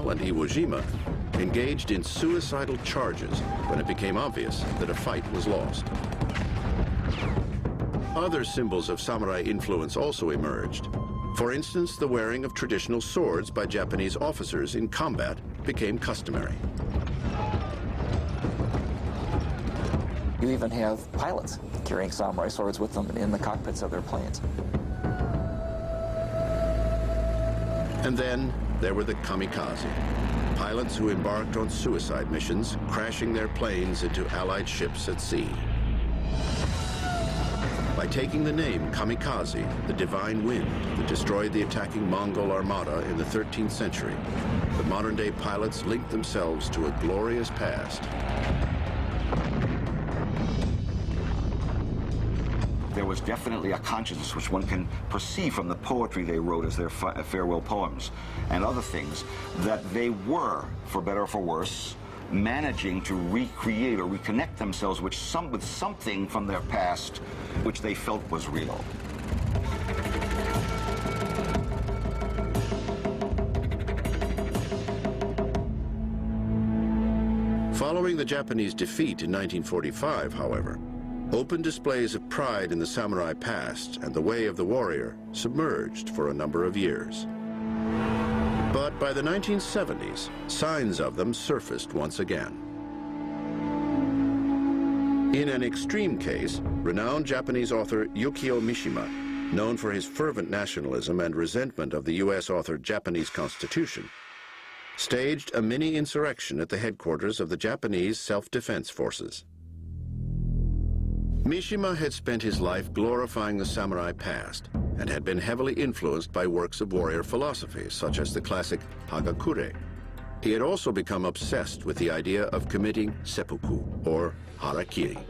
Colonel and Iwo Jima, engaged in suicidal charges when it became obvious that a fight was lost. Other symbols of samurai influence also emerged. For instance, the wearing of traditional swords by Japanese officers in combat became customary. You even have pilots carrying samurai swords with them in the cockpits of their planes. And then there were the kamikaze, pilots who embarked on suicide missions, crashing their planes into Allied ships at sea. By taking the name kamikaze, the divine wind that destroyed the attacking Mongol armada in the 13th century, the modern-day pilots linked themselves to a glorious past. There was definitely a consciousness which one can perceive from the poetry they wrote as their farewell poems and other things, that they were, for better or for worse, managing to recreate or reconnect themselves with something from their past which they felt was real. Following the Japanese defeat in 1945, however, open displays of pride in the samurai past and the way of the warrior submerged for a number of years. But by the 1970s, signs of them surfaced once again. In an extreme case, renowned Japanese author Yukio Mishima, known for his fervent nationalism and resentment of the U.S. authored Japanese Constitution, staged a mini-insurrection at the headquarters of the Japanese Self-Defense Forces. Mishima had spent his life glorifying the samurai past and had been heavily influenced by works of warrior philosophy, such as the classic Hagakure. He had also become obsessed with the idea of committing seppuku, or harakiri.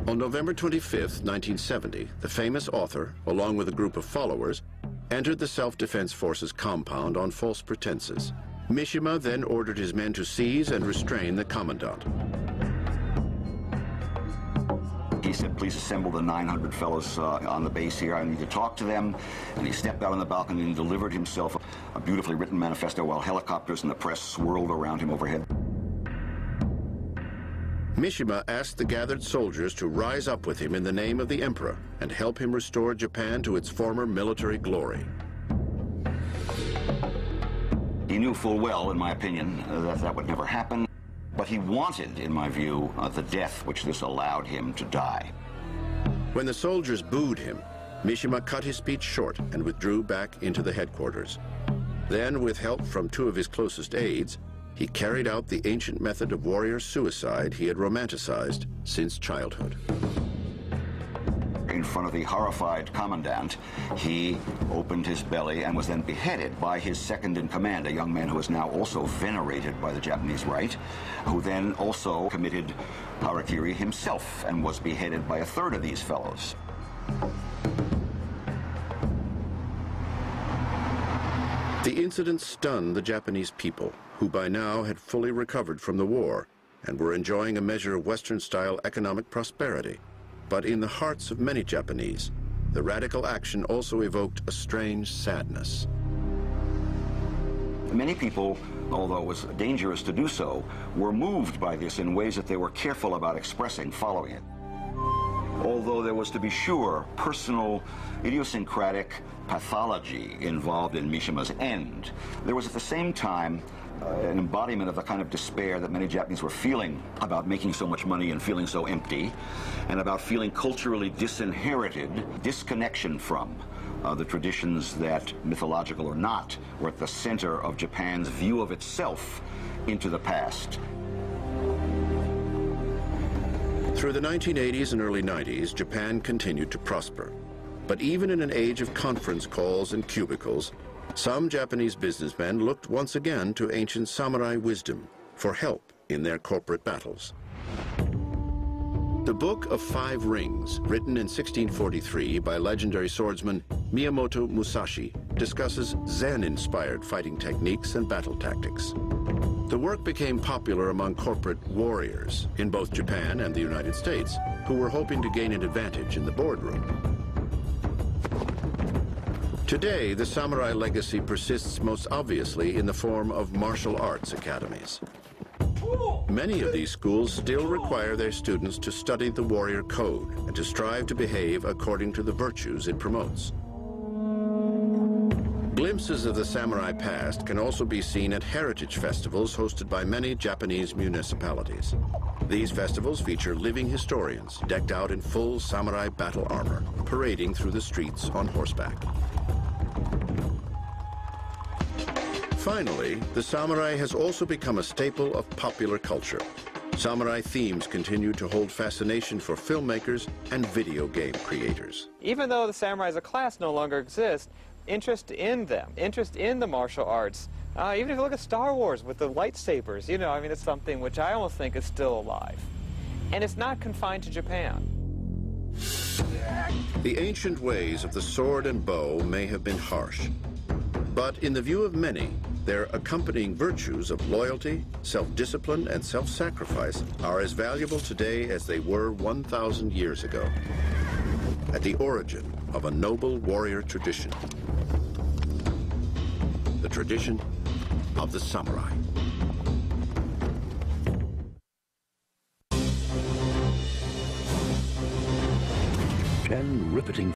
On November 25, 1970, the famous author, along with a group of followers, entered the Self-Defense Forces compound on false pretenses. Mishima then ordered his men to seize and restrain the commandant. He said, please assemble the 900 fellows on the base here. I need to talk to them. And he stepped out on the balcony and delivered himself a beautifully written manifesto while helicopters and the press swirled around him overhead. Mishima asked the gathered soldiers to rise up with him in the name of the emperor and help him restore Japan to its former military glory. He knew full well, in my opinion, that that would never happen. But he wanted, in my view, the death which this allowed him to die. When the soldiers booed him, Mishima cut his speech short and withdrew back into the headquarters. Then, with help from two of his closest aides, he carried out the ancient method of warrior suicide he had romanticized since childhood. In front of the horrified commandant, he opened his belly and was then beheaded by his second-in-command, a young man who is now also venerated by the Japanese right, who then also committed harakiri himself and was beheaded by a third of these fellows. The incident stunned the Japanese people, who by now had fully recovered from the war and were enjoying a measure of Western-style economic prosperity. But in the hearts of many Japanese, the radical action also evoked a strange sadness. Many people, although it was dangerous to do so, were moved by this in ways that they were careful about expressing following it. Although there was, to be sure, personal, idiosyncratic pathology involved in Mishima's end, there was at the same time an embodiment of the kind of despair that many Japanese were feeling about making so much money and feeling so empty, and about feeling culturally disinherited, disconnection from the traditions that, mythological or not, were at the center of Japan's view of itself into the past. Through the 1980s and early 90s, Japan continued to prosper. But even in an age of conference calls and cubicles, some Japanese businessmen looked once again to ancient samurai wisdom for help in their corporate battles. The Book of Five Rings, written in 1643 by legendary swordsman Miyamoto Musashi, discusses Zen-inspired fighting techniques and battle tactics. The work became popular among corporate warriors in both Japan and the United States, who were hoping to gain an advantage in the boardroom. Today, the samurai legacy persists most obviously in the form of martial arts academies. Many of these schools still require their students to study the warrior code and to strive to behave according to the virtues it promotes. Glimpses of the samurai past can also be seen at heritage festivals hosted by many Japanese municipalities. These festivals feature living historians decked out in full samurai battle armor, parading through the streets on horseback. Finally, the samurai has also become a staple of popular culture. Samurai themes continue to hold fascination for filmmakers and video game creators. Even though the samurai as a class no longer exists, interest in them, interest in the martial arts, even if you look at Star Wars with the lightsabers, you know, I mean, it's something which I almost think is still alive. And it's not confined to Japan. The ancient ways of the sword and bow may have been harsh, but in the view of many, their accompanying virtues of loyalty, self-discipline, and self-sacrifice are as valuable today as they were 1,000 years ago. At the origin of a noble warrior tradition, the tradition of the samurai. 10 riveting